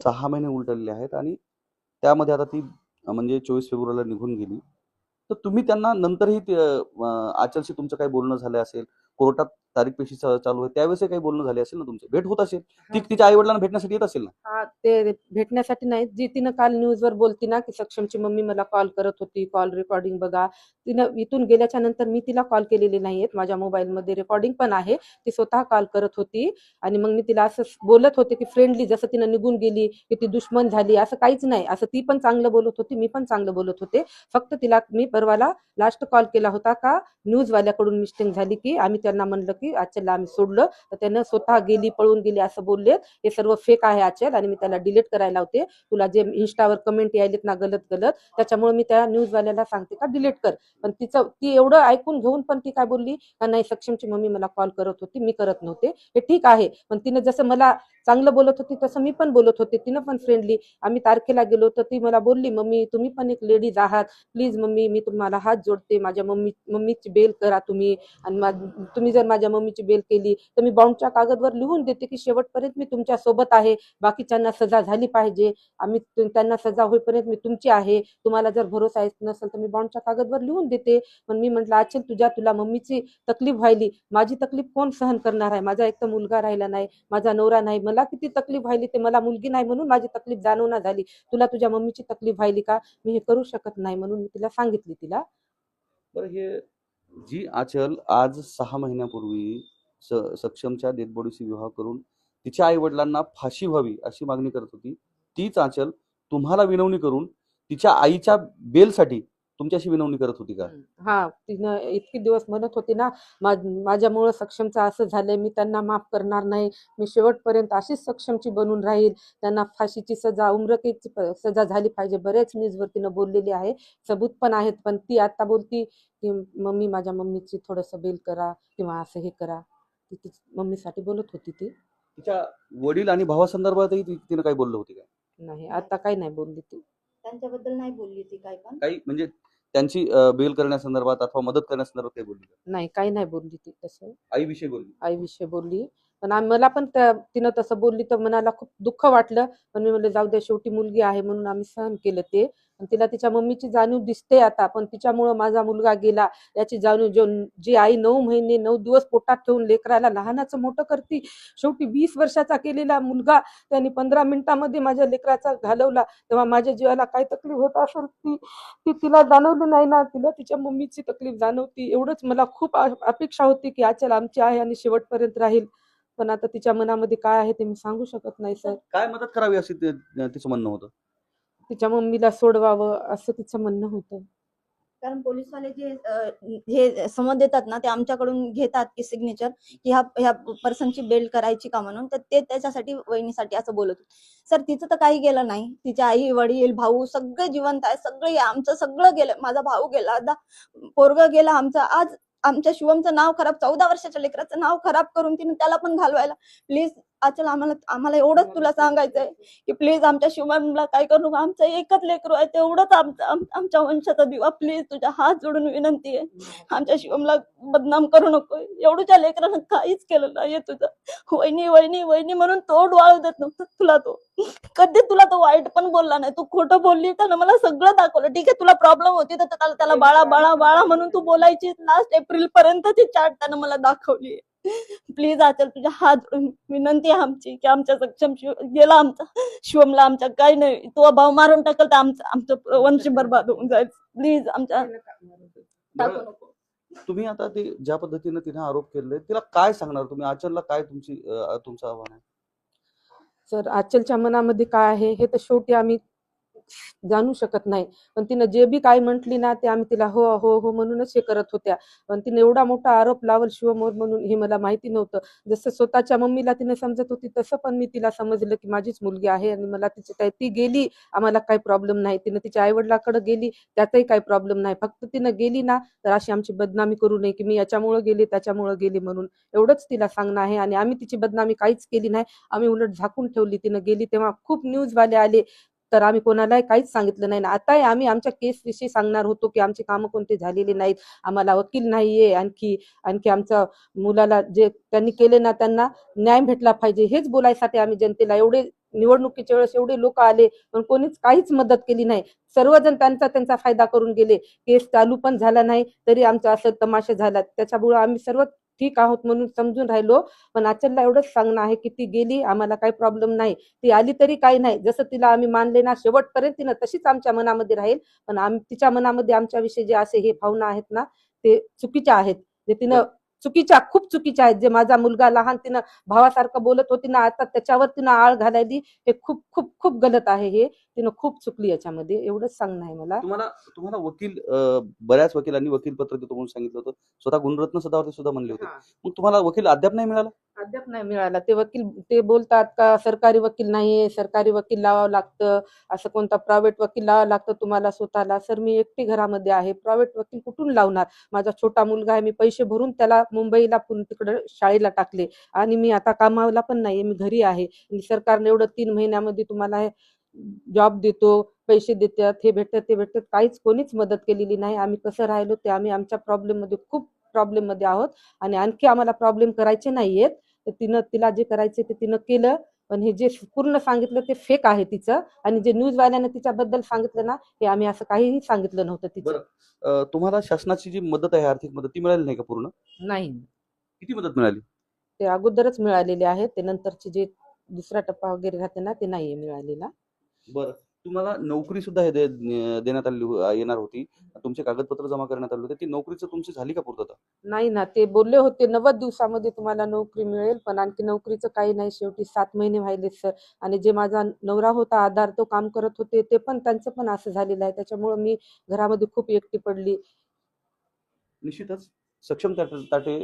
6 महिने उलटलेले आहेत आणि त्यामध्ये आता ती म्हणजे 24 फेब्रुवारीला निघून गेली. तर तुम्ही त्यांना नंतरही आचलशी तुमचं काही बोलणं झालं असेल, कोर्टात तारीख पेशी चालू आहे, त्यावेळेसही काही बोलणं झाले असेल ना तुमचं? भेट होत असेल. ती हा तिच्या आई-वडिलांना भेटण्यासाठी येत असेल ना? हा, ते भेटण्यासाठी नाही. जी तिनं काल न्यूजवर बोलती ना, की सक्षमची मम्मी मला कॉल करत होती, कॉल रेकॉर्डिंग बघा. तिनं इथून गेल्याच्या नंतर मी तिला कॉल केलेले नाहीयेत. माझ्या मोबाईलमध्ये रेकॉर्डिंग पण आहे. ती स्वतः कॉल करत होती आणि मग मी तिला असं बोलत होते, की फ्रेंडली जसं तिनं निघून गेली, की ती दुश्मन झाली, असं काहीच नाही. असं ती पण चांगलं बोलत होती, मी पण चांगलं बोलत होते. फक्त तिला मी परवाला लास्ट कॉल केला होता का न्यूजवाल्याकडून मिस्टेक झाली, की आम्ही त्यांना म्हणलं, की आजच्याला आम्ही सोडलं, तर त्यानं स्वतः गेली, पळून गेली असं बोलले. हे सर्व फेक आहे आचल आणि मी त्याला डिलीट करायला लावते. तुला जे इन्स्टावर कमेंट यायलेत ना गलत गलत, त्याच्यामुळे मी त्या न्यूजवाल्याला सांगते का डिलीट कर. पण ती एवढं ऐकून घेऊन पण ती काय बोलली का नाही सक्षमची मम्मी मला कॉल करत होती, मी करत नव्हते. हे ठीक आहे, पण तिनं जसं मला चांगलं बोलत होती तसं मी पण बोलत होते. तिनं पण फ्रेंडली. आम्ही तारखेला गेलो तर ती मला बोलली, मम्मी तुम्ही पण एक लेडीज आहात, प्लीज मम्मी मी तुम्हाला हात जोडते, माझ्या मम्मीची बेल करा तुम्ही. आणि तुम्ही जर माझ्या मम्मीची बेल केली तर मी बॉन्डच्या कागदवर लिहून देते की शेवटपर्यंत मी तुमच्या सोबत आहे. बाकीच्यांना सजा झाली पाहिजे. त्यांना सजा होईपर्यंत मी तुमची आहे. तुम्हाला जर भरोसा येत नसेल तर मी बॉन्डच्या कागदवर लिहून देते. पण मी म्हटलं अच्छा तुला मम्मीची तकलीफ व्हायली, माझी तकलीफ कोण सहन करणार आहे? माझा एक तर मुलगा राहिला नाही, माझा नवरा नाही, मला किती तकलीफ व्हायली, ते मला मुलगी नाही म्हणून माझी तकलीफ जाणवना झाली. तुला तुझ्या मम्मीची तकलीफ व्हायली का? मी हे करू शकत नाही म्हणून मी तिला सांगितली तिला. बरं हे जी आचल आज 6 महिन्यापूर्वी सक्षमच्या डेड बॉडीशी विवाह करून तिच्या आई-वडिलांना फाशी व्हावी अशी मागणी करत होती. तीच आचल तुम्हाला विनवणी करून तिच्या आईच्या बेलसाठी तुमच्याशी विनवणी करत होती का? हा, तिनं इतके दिवस म्हणत होती ना, माझ्यामुळं सक्षमचं असं झालंय, मी त्यांना माफ करणार नाही, मी शेवटपर्यंत अशीच सक्षमची बनून राहील, त्यांना फाशीची सजा उम्रकेची सजा झाली पाहिजे. बरेच न्यूजवर तिनं बोललेली आहे, सबूत पण आहेत. पण ती आता बोलती की मम्मी माझ्या मम्मीची थोडंसं बेल करा किंवा असं हे करा. ती मम्मीसाठी बोलत होती ती. तिच्या वडील आणि भावासंदर्भातही तिनं काही बोललं होती का? नाही, आता काही नाही बोलली ती. त्यांच्याबद्दल नाही बोलली ती काय पण. काही म्हणजे त्यांची बेल करण्यासंदर्भात अथवा मदत करण्यासंदर्भात काही बोलली का? नाही, काही नाही बोलली ती तसं. आईविषयी बोलली. आईविषयी बोलली. पण मला पण तिनं तसं बोलली तर मनाला खूप दुःख वाटलं. पण मी म्हणलं जाऊ द्या, शेवटी मुलगी आहे म्हणून आम्ही सहन केलं ते. आणि तिला तिच्या मम्मीची जाणीव दिसते आता, पण तिच्यामुळं माझा मुलगा गेला याची जाणीव जी आई 9 महिने 9 दिवस पोटात ठेवून लेकराला लहानाचं मोठं करते. शेवटी 20 वर्षाचा केलेला मुलगा त्यांनी 15 मिनिटांमध्ये माझ्या लेकराचा घालवला. तेव्हा माझ्या जीवाला काय तकलीफ होत असेल ती ती तिला जाणवली नाही ना. तिला तिच्या मम्मीची तकलीफ जाणवती. एवढंच मला खूप अपेक्षा होती की आचल आमची आहे आणि शेवटपर्यंत राहील. पण आता तिच्या मनामध्ये काय आहे ते मी सांगू शकत नाही सर. काय मदत करावी अशी तिचं म्हणणं होतं? तिच्या मम्मीला सोडवावं असं तिचं म्हणणं होतं. कारण पोलीसवाले हे समज देतात ना, ते आमच्याकडून घेतात की सिग्नेचर की ह्या पर्सनची बेल करायची का म्हणून, तर ते त्याच्यासाठी वहिनीसाठी असं बोलत होते. सर तिचं तर काही गेलं नाही. तिचे आई वडील भाऊ सगळे जिवंत आहे, सगळे आमचं सगळं गेलं. माझा भाऊ गेला, आता पोरगं गेला आमचं. आज आमच्या शिवमचं नाव खराब, 14 वर्षाच्या लेकराचं नाव खराब करून तिने त्याला पण घालवायला. प्लीज आचल, आम्हाला एवढंच तुला सांगायचंय की प्लीज आमच्या शिवमला काय करू नका. आमचं एकच लेकरू आहे, तेवढंच आमच्या वंशाचा दिवा. प्लीज तुझ्या हात जोडून विनंती आहे, आमच्या शिवमला बदनाम करू नको. एवढ्या लेकरानं काहीच केलं नाहीये तुझं. वहिनी वहिनी वहिनी म्हणून तोंड वाळू देत नव्हतं तुला तो. कधी तुला तो वाईट पण बोलला नाही. तू खोटं बोलली त्यानं मला सगळं दाखवलं. ठीक आहे, तुला प्रॉब्लेम होती तर त्याला बाळा बाळा बाळा म्हणून तू बोलायची. लास्ट एप्रिल पर्यंत ती चॅट त्यानं मला दाखवली. प्लीज आचल, तुझ्या हात जोडून विनंती आहे आमची की आमच्या सक्षम गेला आमचा शिवमला, आमच्या काही नाही. तो भाव मारून टाकल तर आमचं वंश बरबाद होऊन जाईल. प्लीज आमच्या टाकू नको. तुम्ही आता ते ज्या पद्धतीने तिने आरोप केले तिला काय सांगणार तुम्ही? आचलला काय तुमचं आव्हान आहे? सर आचलच्या मनामध्ये काय आहे हे तर शेवटी आम्ही जाणू शकत नाही. पण तिनं जे बी काय म्हटली ना ते आम्ही तिला हो हो हो म्हणूनच हे करत होत्या. पण तिने एवढा मोठा आरोप लावल शिवमवर म्हणून हे मला माहिती नव्हतं. जसं स्वतःच्या मम्मीला तिने समजत होती तसं पण मी तिला समजलं की माझीच मुलगी आहे आणि मला तिची काय, ती गेली आम्हाला काही प्रॉब्लेम नाही. तिने तिच्या आईवडिलाकडे गेली त्यातही काही प्रॉब्लेम नाही. फक्त तिनं गेली ना तर अशी आमची बदनामी करू नये की मी याच्यामुळे गेली त्याच्यामुळे गेली म्हणून. एवढंच तिला सांगणं आहे. आणि आम्ही तिची बदनामी काहीच केली नाही. आम्ही उलट झाकून ठेवली. तिनं गेली तेव्हा खूप न्यूजवाले आले, तर आम्ही कोणालाही काहीच सांगितलं नाही ना. आताही आम्ही आमच्या केस विषयी सांगणार होतो की आमची कामं कोणती झालेली नाहीत, आम्हाला वकील नाहीये, आणखी आणखी आमच्या मुलाला जे त्यांनी केले ना त्यांना न्याय भेटला पाहिजे, हेच बोलायसाठी आम्ही जनतेला एवढे निवडणुकीच्या वेळेस एवढे लोक आले पण कोणीच काहीच मदत केली नाही. सर्वजण त्यांचा त्यांचा फायदा करून गेले. केस चालू पण झाला नाही तरी आमचा असं तमाशा झाला. त्याच्यामुळे आम्ही सर्व ठीक आहोत म्हणून समजून राहिलो. पण आचलला एवढंच सांगणं आहे की ती गेली, आम्हाला काही प्रॉब्लेम नाही. ती आली तरी काही नाही, जसं तिला आम्ही मानले ना शेवटपर्यंत तिनं तशीच आमच्या मनामध्ये राहील. पण तिच्या मनामध्ये आमच्याविषयी जे असे हे भावना आहेत ना ते चुकीच्या आहेत. जे तिनं चुकीच्या खूप चुकीच्या आहेत. जे माझा मुलगा लहान तिनं भावासारखं बोलत होती ना, आता त्याच्यावर तिनं आळ घालायली, हे खूप खूप खूप गलत आहे. हे तिनं खूप चुकली याच्यामध्ये, एवढंच सांगणं आहे मला. तुम्हाला तुम्हाला वकील बऱ्याच वकिलांनी वकीलपत्र देतो म्हणून सांगितलं होतं. स्वतः गुणरत्न सदावर्ते सुद्धा म्हणले होते. मग तुम्हाला वकील अद्याप नाही मिळाला? अद्याप नाही मिळाला. ते वकील ते बोलतात का सरकारी वकील नाहीये, सरकारी वकील लावावं लागतं, असं कोणता प्रायव्हेट वकील लावावं लागतं तुम्हाला स्वतःला. सर मी एकटी घरामध्ये आहे, प्रायव्हेट वकील कुठून लावणार? माझा छोटा मुलगा आहे, मी पैसे भरून त्याला मुंबईला तिकडे शाळेला टाकले आणि मी आता कामाला पण नाहीये, मी घरी आहे. आणि सरकारने एवढं 3 महिन्यामध्ये तुम्हाला जॉब देतो, पैसे देतात, हे भेटतात ते भेटतात, काहीच कोणीच मदत केलेली नाही. आम्ही कसं राहिलो ते आम्ही आमच्या प्रॉब्लेममध्ये खूप प्रॉब्लेममध्ये आहोत आणि आणखी आम्हाला प्रॉब्लेम करायचे नाहीयेत. तर तिला जे करायचे ते तिनं केलं. पण हे जे पूर्ण सांगितलं ते फेक आहे तिचं. आणि जे न्यूजवाल्याने तिच्याबद्दल सांगितलं ना, हे आम्ही असं काहीही सांगितलं नव्हतं तिचं. बरं तुम्हाला शासनाची जी मदत आहे, आर्थिक मदत, ती मिळाली नाही का पूर्ण? नाही, किती मदत मिळाली? ते अगोदरच मिळालेले आहे. ते नंतरचे जे दुसरा टप्पा वगैरे राहते ना, ते नाहीये मिळालेला. बरं तुम्हाला नोकरी सुद्धा देण्यात आली येणार होती. तुमचे कागदपत्र जमा करण्यात आले होते. ती नोकरीचं तुमची झाली का पूर्तता? नाही ना, ते बोलले होते 90 दिवसामध्ये तुम्हाला नोकरी मिळेल, पण आणखी नोकरीचं काही नाही. शेवटी 7 महिने व्हायलेत सर. आणि जे माझा नवरा होता आधार तो काम करत होते, ते पण त्यांचं पण असं झालेलं आहे. त्याच्यामुळं मी घरामध्ये खूप एकटी पडली. निश्चितच सक्षम ताटे